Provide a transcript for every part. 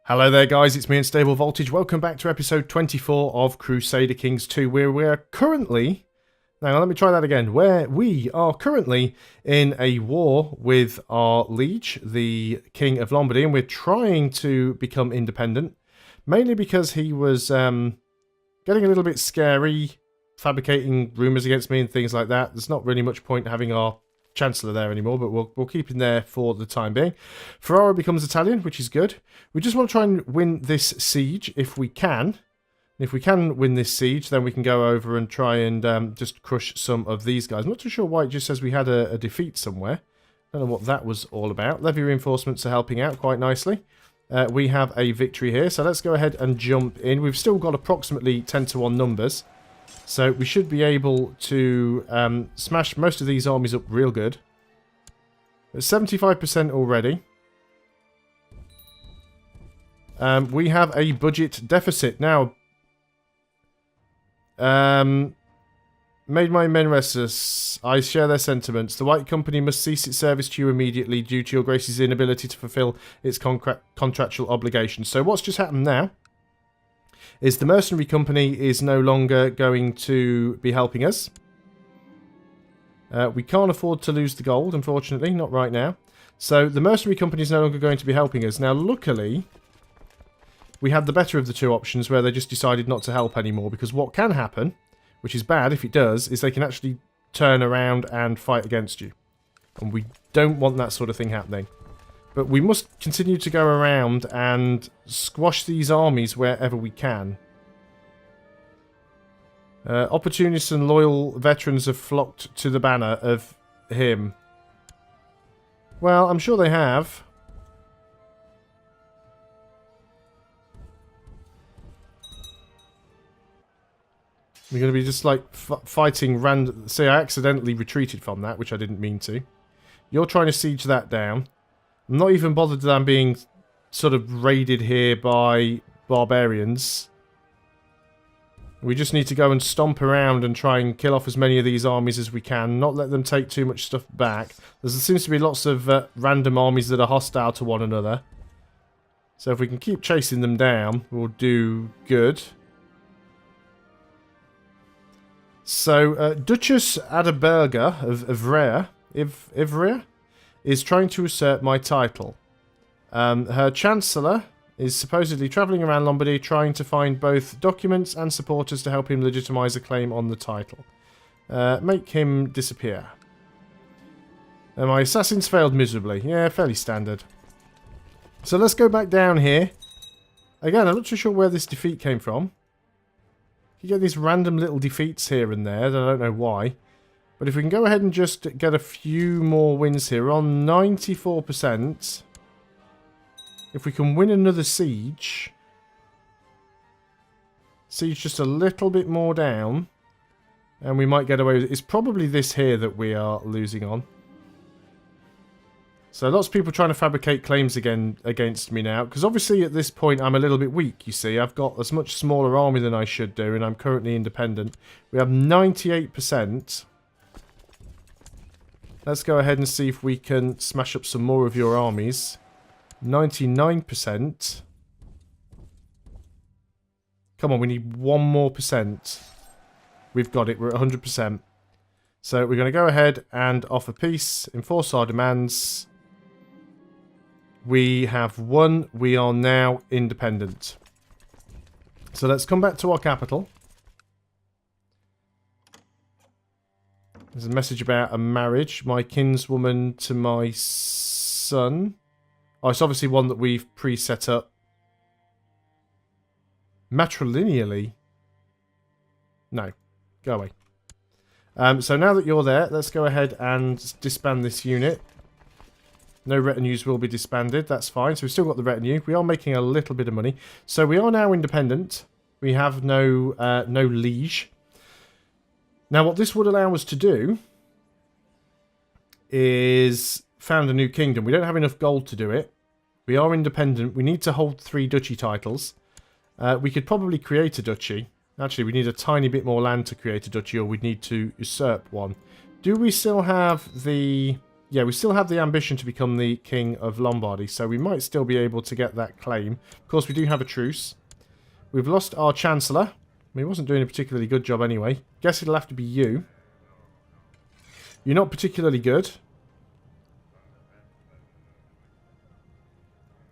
Hello there guys, it's me Unstable Voltage. Welcome back to episode 24 of Crusader Kings 2, where we're currently... Hang on, let me try that again. Where we are currently in a war with our liege, the King of Lombardy, and we're trying to become independent. Mainly because he was getting a little bit scary, fabricating rumours against me and things like that. There's not really much point having our Chancellor there anymore, but we'll keep him there for the time being. Ferrara becomes Italian, which is good. We just want to try and win this siege if we can. And if we can win this siege, then we can go over and try and just crush some of these guys. I'm not too sure why it just says we had a defeat somewhere. Don't know what that was all about. Levy reinforcements are helping out quite nicely. We have a victory here, so let's go ahead and jump in. We've still got approximately 10-to-1 numbers. So we should be able to smash most of these armies up real good. At 75% already. We have a budget deficit. Now, made my men restless. I share their sentiments. The White Company must cease its service to you immediately due to your Grace's inability to fulfill its contractual obligations. So what's just happened now is the mercenary company is no longer going to be helping us. We can't afford to lose the gold, unfortunately, not right now. So the mercenary company is no longer going to be helping us. Now, luckily, we had the better of the two options where they just decided not to help anymore, because what can happen, which is bad if it does, is they can actually turn around and fight against you. And we don't want that sort of thing happening. But we must continue to go around and squash these armies wherever we can. Opportunists and loyal veterans have flocked to the banner of him. Well, I'm sure they have. We're going to be just like fighting random... See, I accidentally retreated from that, which I didn't mean to. You're trying to siege that down. I'm not even bothered that I'm being sort of raided here by barbarians. We just need to go and stomp around and try and kill off as many of these armies as we can. Not let them take too much stuff back. There seems to be lots of random armies that are hostile to one another. So if we can keep chasing them down, we'll do good. So Duchess Adalberga of Ivrea is trying to usurp my title. Her Chancellor is supposedly travelling around Lombardy trying to find both documents and supporters to help him legitimise a claim on the title. Make him disappear. My assassins failed miserably. Yeah, fairly standard. So let's go back down here. Again, I'm not too sure where this defeat came from. You get these random little defeats here and there, I don't know why. But if we can go ahead and just get a few more wins here, we're on 94%. If we can win another siege. Siege just a little bit more down. And we might get away with it. It's probably this here that we are losing on. So lots of people trying to fabricate claims again against me now. Because obviously at this point I'm a little bit weak, you see. I've got a much smaller army than I should do. And I'm currently independent. We have 98%. Let's go ahead and see if we can smash up some more of your armies. 99%. Come on, we need one more percent. We've got it, we're at 100%. So we're going to go ahead and offer peace, enforce our demands. We have won, we are now independent. So let's come back to our capital. There's a message about a marriage. My kinswoman to my son. Oh, it's obviously one that we've pre-set up. Matrilineally? No. Go away. So now that you're there, let's go ahead and disband this unit. No retinues will be disbanded. That's fine. So we've still got the retinue. We are making a little bit of money. So we are now independent. We have no liege. Now, what this would allow us to do is found a new kingdom. We don't have enough gold to do it. We are independent. We need to hold 3 duchy titles. We could probably create a duchy. Actually, we need a tiny bit more land to create a duchy, or we'd need to usurp one. Do we still have the... yeah, we still have the ambition to become the King of Lombardy, so we might still be able to get that claim. Of course, we do have a truce. We've lost our Chancellor. He wasn't doing a particularly good job anyway. Guess it'll have to be you. You're not particularly good.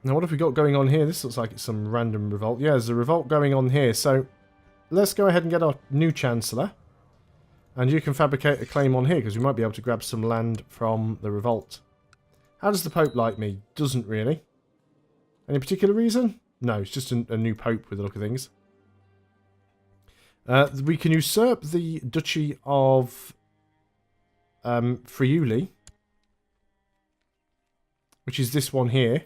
Now, what have we got going on here? This looks like it's some random revolt. Yeah, there's a revolt going on here. So, let's go ahead and get our new Chancellor. And you can fabricate a claim on here, because we might be able to grab some land from the revolt. How does the Pope like me? Doesn't really. Any particular reason? No, it's just a new Pope with the look of things. We can usurp the Duchy of Friuli, which is this one here.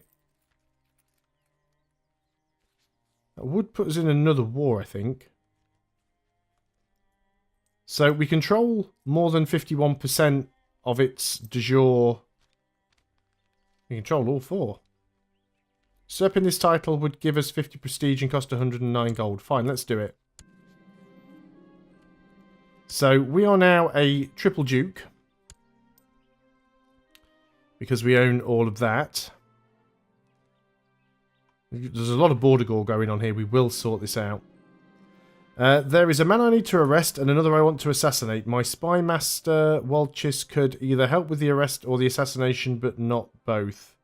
That would put us in another war, I think. So we control more than 51% of its de jure. We control all 4. Usurping this title would give us 50 prestige and cost 109 gold. Fine, let's do it. So we are now a triple duke. Because we own all of that. There's a lot of border gore going on here. We will sort this out. There is a man I need to arrest and another I want to assassinate. My spy master, Walchis, could either help with the arrest or the assassination, but not both.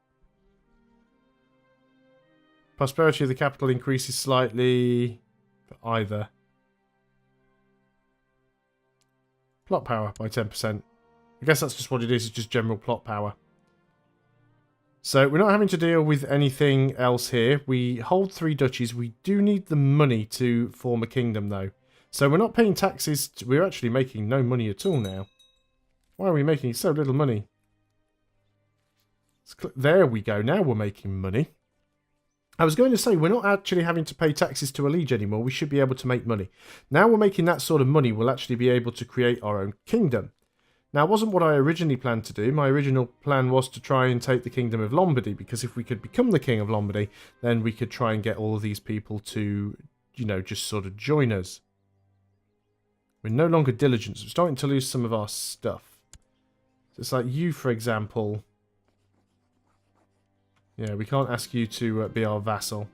Prosperity of the capital increases slightly for either. Plot power by 10%. I guess that's just what it is. It's just general plot power. So we're not having to deal with anything else here. We hold 3 duchies. We do need the money to form a kingdom, though. So we're not paying taxes. We're actually making no money at all now. Why are we making so little money? There we go. Now we're making money. I was going to say, we're not actually having to pay taxes to a liege anymore. We should be able to make money. Now we're making that sort of money, we'll actually be able to create our own kingdom. Now, it wasn't what I originally planned to do. My original plan was to try and take the Kingdom of Lombardy, because if we could become the King of Lombardy, then we could try and get all of these people to, you know, just sort of join us. We're no longer diligent. We're starting to lose some of our stuff. So it's like you, for example. Yeah, we can't ask you to be our vassal.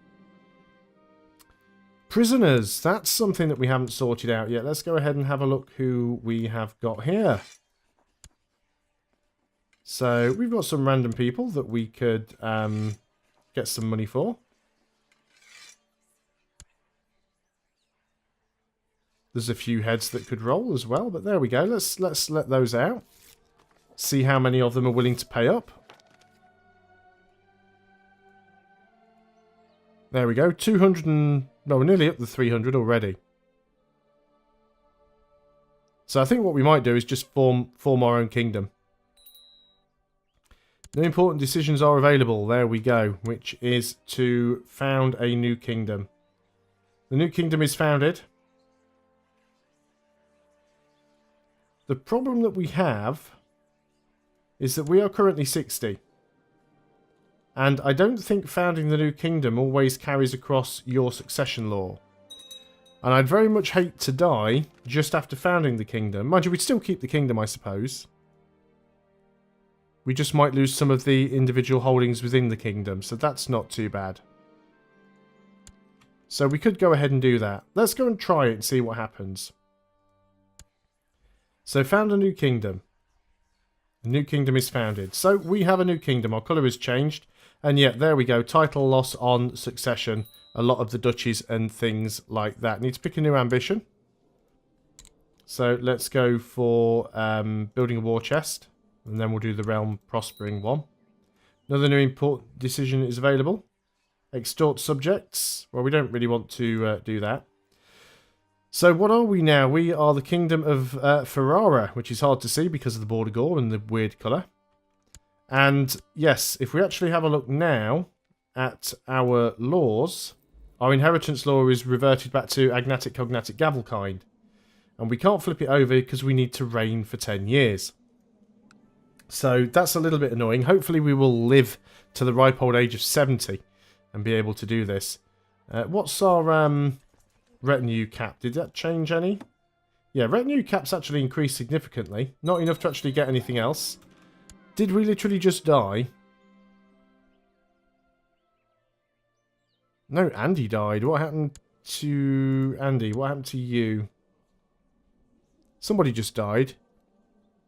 Prisoners. That's something that we haven't sorted out yet. Let's go ahead and have a look who we have got here. So, we've got some random people that we could get some money for. There's a few heads that could roll as well, but there we go. Let's let those out. See how many of them are willing to pay up. There we go. 200 and... No, we're nearly up to 300 already. So I think what we might do is just form our own kingdom. No important decisions are available. There we go. Which is to found a new kingdom. The new kingdom is founded. The problem that we have is that we are currently 60. And I don't think founding the new kingdom always carries across your succession law. And I'd very much hate to die just after founding the kingdom. Mind you, we'd still keep the kingdom, I suppose. We just might lose some of the individual holdings within the kingdom, so that's not too bad. So we could go ahead and do that. Let's go and try it and see what happens. So found a new kingdom. A new kingdom is founded. So we have a new kingdom. Our colour has changed. And yet, there we go. Title loss on succession. A lot of the duchies and things like that. Need to pick a new ambition. So let's go for building a war chest. And then we'll do the realm prospering one. Another new important decision is available. Extort subjects. Well, we don't really want to do that. So what are we now? We are the Kingdom of Ferrara, which is hard to see because of the border gore and the weird colour. And yes, if we actually have a look now at our laws, our inheritance law is reverted back to agnatic, cognatic, gavelkind. And we can't flip it over because we need to reign for 10 years. So that's a little bit annoying. Hopefully we will live to the ripe old age of 70 and be able to do this. What's our retinue cap? Did that change any? Yeah, retinue caps actually increased significantly. Not enough to actually get anything else. Did we literally just die? No, Andy died. What happened to Andy? What happened to you? Somebody just died.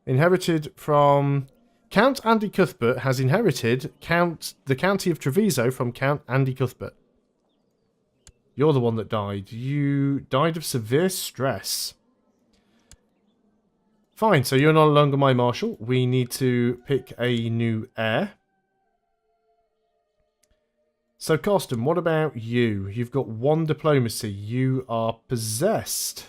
Inherited from... Count Andy Cuthbert has inherited the county of Treviso from Count Andy Cuthbert. You're the one that died. You died of severe stress. Fine, so you're no longer my marshal. We need to pick a new heir. So, Carsten, what about you? You've got 1 diplomacy. You are possessed.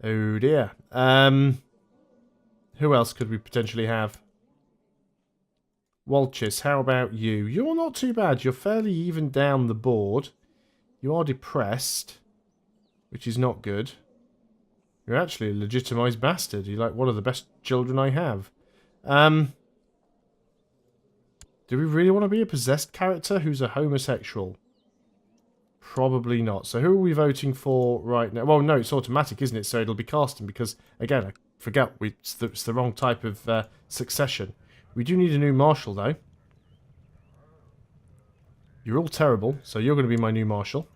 Oh, dear. Who else could we potentially have? Walchis, how about you? You're not too bad. You're fairly even down the board. You are depressed, which is not good. You're actually a legitimised bastard. You're like one of the best children I have. Do we really want to be a possessed character who's a homosexual? Probably not. So who are we voting for right now? Well, no, it's automatic, isn't it? So it'll be Carsten because, again, I forget it's the wrong type of succession. We do need a new marshal, though. You're all terrible, so you're going to be my new marshal.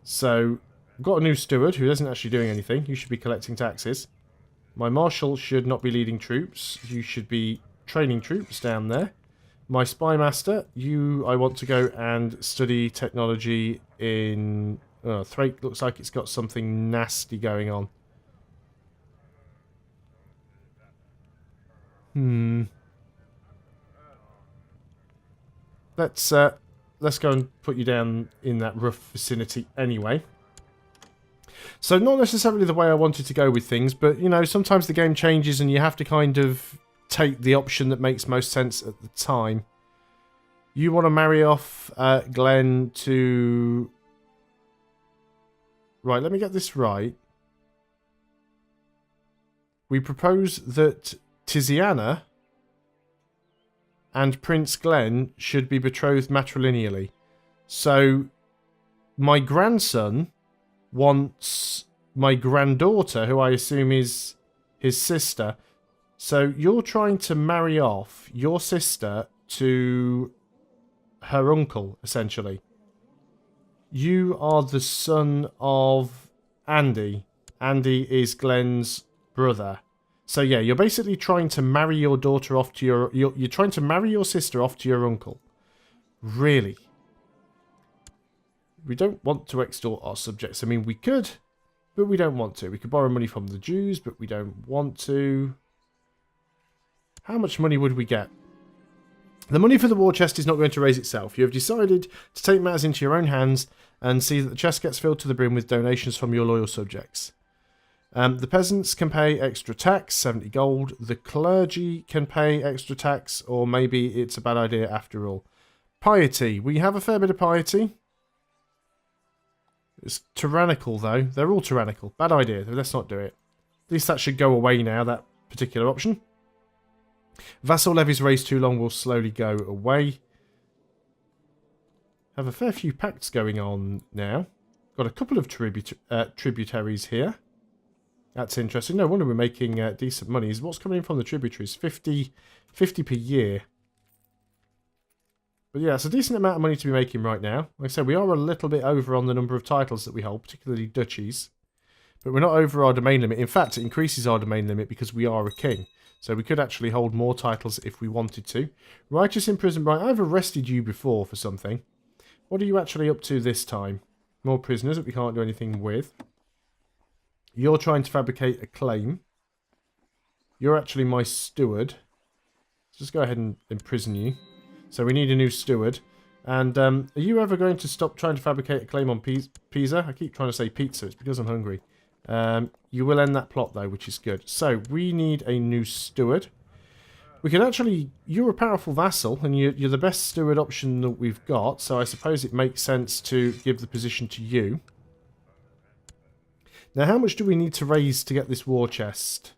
So, I've got a new steward who isn't actually doing anything. You should be collecting taxes. My marshal should not be leading troops. You should be training troops down there. My spy master, I want to go and study technology in... Thrake looks like it's got something nasty going on. Let's go and put you down in that rough vicinity anyway. So not necessarily the way I wanted to go with things, but, you know, sometimes the game changes and you have to kind of take the option that makes most sense at the time. You want to marry off Glenn to... Right, let me get this right. We propose that Tiziana and Prince Glenn should be betrothed matrilineally. So, my grandson wants my granddaughter, who I assume is his sister. So, you're trying to marry off your sister to her uncle, essentially. You are the son of Andy. Andy is Glenn's brother. So yeah, you're basically trying to marry your daughter off to you're trying to marry your sister off to your uncle. Really? We don't want to extort our subjects. I mean, we could, but we don't want to. We could borrow money from the Jews, but we don't want to. How much money would we get? The money for the war chest is not going to raise itself. You have decided to take matters into your own hands and see that the chest gets filled to the brim with donations from your loyal subjects. The peasants can pay extra tax, 70 gold. The clergy can pay extra tax, or maybe it's a bad idea after all. Piety. We have a fair bit of piety. It's tyrannical, though. They're all tyrannical. Bad idea. Let's not do it. At least that should go away now, that particular option. Vassal levies raised too long will slowly go away. Have a fair few pacts going on now. Got a couple of tributaries here. That's interesting. No wonder we're making decent money. What's coming in from the tributaries? 50 per year. But yeah, it's a decent amount of money to be making right now. Like I said, we are a little bit over on the number of titles that we hold, particularly duchies. But we're not over our domain limit. In fact, it increases our domain limit because we are a king. So we could actually hold more titles if we wanted to. Righteous imprisonment. Right, I've arrested you before for something. What are you actually up to this time? More prisoners that we can't do anything with. You're trying to fabricate a claim. You're actually my steward. Let's just go ahead and imprison you. So we need a new steward. And are you ever going to stop trying to fabricate a claim on Pisa? I keep trying to say pizza. It's because I'm hungry. You will end that plot, though, which is good. So, we need a new steward. We can actually... You're a powerful vassal, and you're the best steward option that we've got, so I suppose it makes sense to give the position to you. Now, how much do we need to raise to get this war chest?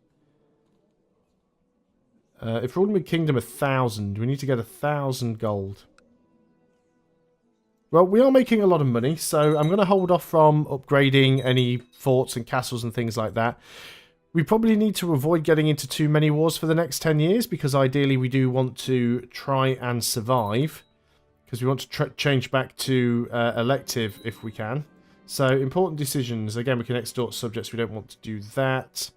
If we're Ordinary Kingdom 1,000, we need to get 1,000 gold. Well, we are making a lot of money, so I'm going to hold off from upgrading any forts and castles and things like that. We probably need to avoid getting into too many wars for the next 10 years, because ideally we do want to try and survive, because we want to change back to elective if we can. So, important decisions. Again, we can extort subjects. We don't want to do that.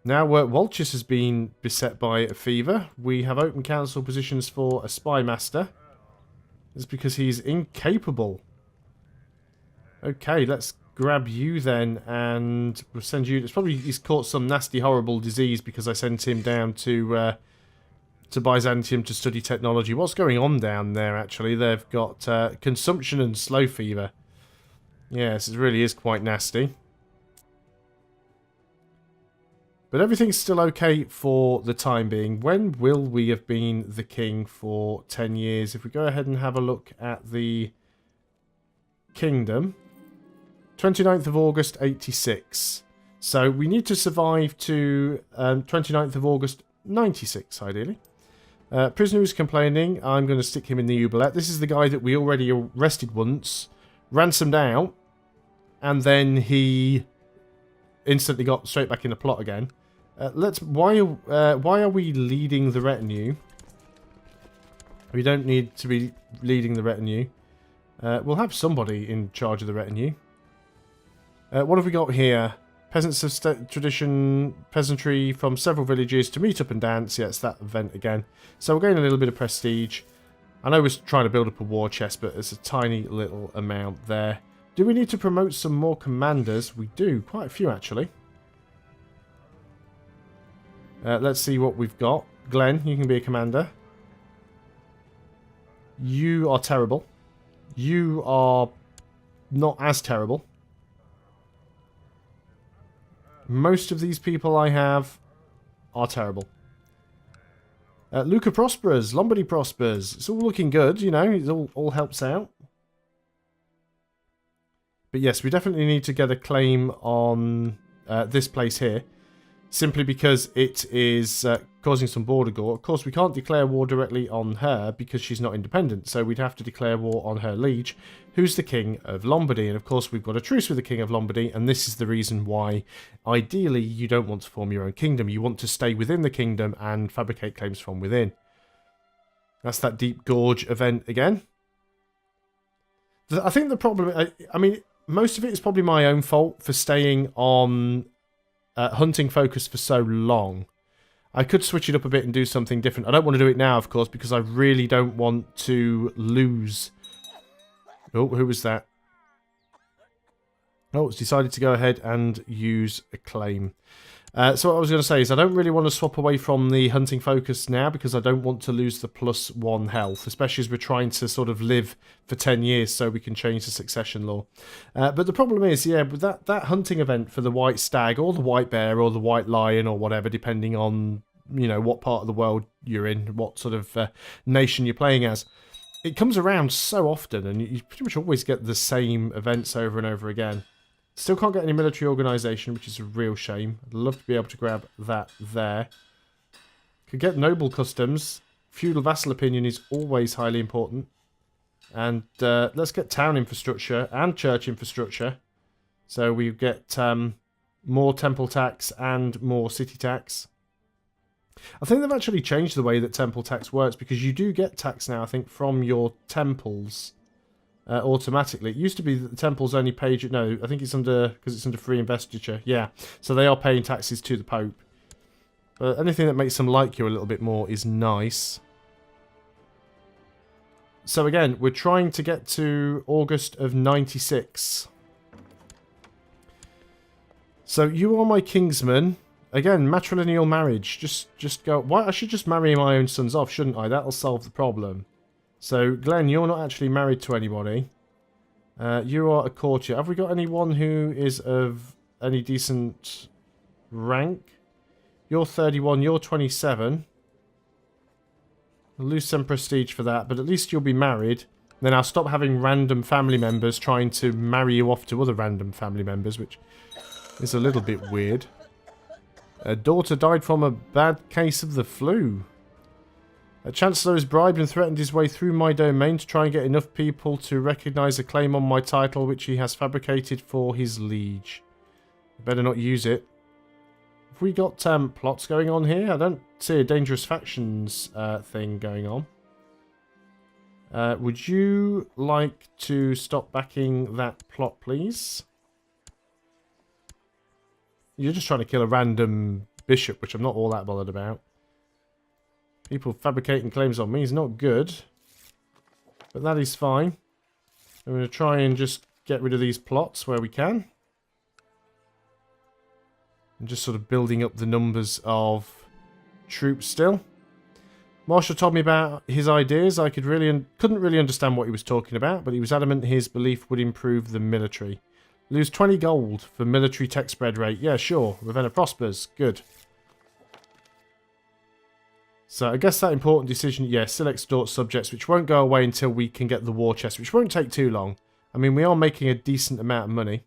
Now, Walchis has been beset by a fever. We have open council positions for a spy master. It's because he's incapable. Okay, let's grab you then, and we'll send you... It's probably he's caught some nasty, horrible disease because I sent him down to Byzantium to study technology. What's going on down there, actually? They've got consumption and slow fever. Yes, it really is quite nasty. But everything's still okay for the time being. When will we have been the king for 10 years? If we go ahead and have a look at the kingdom... 29th of August, 86. So we need to survive to 29th of August, 96, ideally. Prisoner is complaining. I'm going to stick him in the oubliette. This is the guy that we already arrested once, ransomed out, and then he instantly got straight back in the plot again. Why are we leading the retinue? We don't need to be leading the retinue. We'll have somebody in charge of the retinue. What have we got here? Peasants of tradition, peasantry from several villages to meet up and dance. Yeah, it's that event again. So we're getting a little bit of prestige. I know we're trying to build up a war chest, but it's a tiny little amount there. Do we need to promote some more commanders? We do. Quite a few, actually. Let's see what we've got. Glenn, you can be a commander. You are terrible. You are not as terrible. Most of these people I have are terrible. Lucca prospers. Lombardy prospers. It's all looking good, you know. It all helps out. But yes, we definitely need to get a claim on this place here. Simply because it is causing some border gore. Of course, we can't declare war directly on her because she's not independent. So we'd have to declare war on her liege, who's the King of Lombardy. And of course, we've got a truce with the King of Lombardy. And this is the reason why, ideally, you don't want to form your own kingdom. You want to stay within the kingdom and fabricate claims from within. That's that Deep Gorge event again. I think the problem... I mean, most of it is probably my own fault for staying on... hunting focus for so long. I could switch it up a bit and do something different. I don't want to do it now, of course, because I really don't want to lose... Oh, who was that? Oh, it's decided to go ahead and use a claim. So what I was going to say is I don't really want to swap away from the hunting focus now because I don't want to lose the +1 health, especially as we're trying to sort of live for 10 years so we can change the succession law. But the problem is, yeah, with that hunting event for the white stag or the white bear or the white lion or whatever, depending on, you know, what part of the world you're in, what sort of nation you're playing as, it comes around so often and you pretty much always get the same events over and over again. Still can't get any military organisation, which is a real shame. I'd love to be able to grab that there. Could get noble customs. Feudal vassal opinion is always highly important. And let's get town infrastructure and church infrastructure. So we get more temple tax and more city tax. I think they've actually changed the way that temple tax works because you do get tax now, I think, from your temples. Automatically. It used to be that the temples only paid... No, I think it's under... Because it's under free investiture. Yeah. So they are paying taxes to the Pope. But anything that makes them like you a little bit more is nice. So again, we're trying to get to August of 96. So you are my kingsman. Again, matrilineal marriage. Just go... Why? I should just marry my own sons off, shouldn't I? That'll solve the problem. So, Glenn, you're not actually married to anybody. You are a courtier. Have we got anyone who is of any decent rank? You're 31, you're 27. I'll lose some prestige for that, but at least you'll be married. Then I'll stop having random family members trying to marry you off to other random family members, which is a little bit weird. A daughter died from a bad case of the flu. A chancellor has bribed and threatened his way through my domain to try and get enough people to recognise a claim on my title which he has fabricated for his liege. Better not use it. Have we got plots going on here? I don't see a dangerous factions thing going on. Would you like to stop backing that plot, please? You're just trying to kill a random bishop, which I'm not all that bothered about. People fabricating claims on me is not good. But that is fine. I'm going to try and just get rid of these plots where we can. And just sort of building up the numbers of troops still. Marshall told me about his ideas. I couldn't really understand what he was talking about, but he was adamant his belief would improve the military. Lose 20 gold for military tech spread rate. Yeah, sure. Ravenna prospers. Good. So I guess that important decision, yeah, still extort subjects, which won't go away until we can get the war chest, which won't take too long. I mean, we are making a decent amount of money.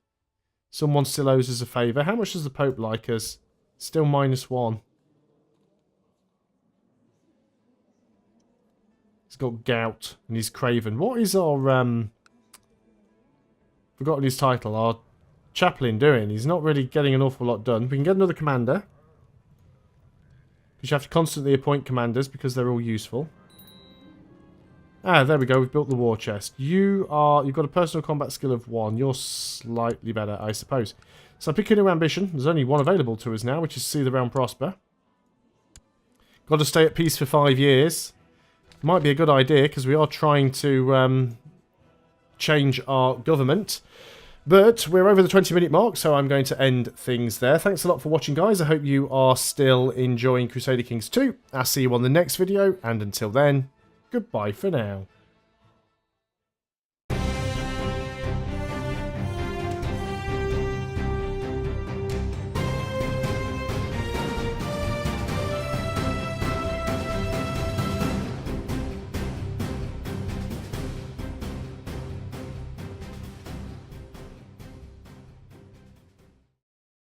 Someone still owes us a favour. How much does the Pope like us? Still -1. He's got gout and he's craven. What is our forgotten his title, our chaplain doing? He's not really getting an awful lot done. We can get another commander. Because you have to constantly appoint commanders because they're all useful. Ah, there we go. We've built the war chest. You've got a personal combat skill of 1. You're slightly better, I suppose. So pick a new ambition. There's only one available to us now, which is see the realm prosper. Got to stay at peace for 5 years. Might be a good idea because we are trying to change our government. But we're over the 20-minute mark, so I'm going to end things there. Thanks a lot for watching, guys. I hope you are still enjoying Crusader Kings 2. I'll see you on the next video, and until then, goodbye for now.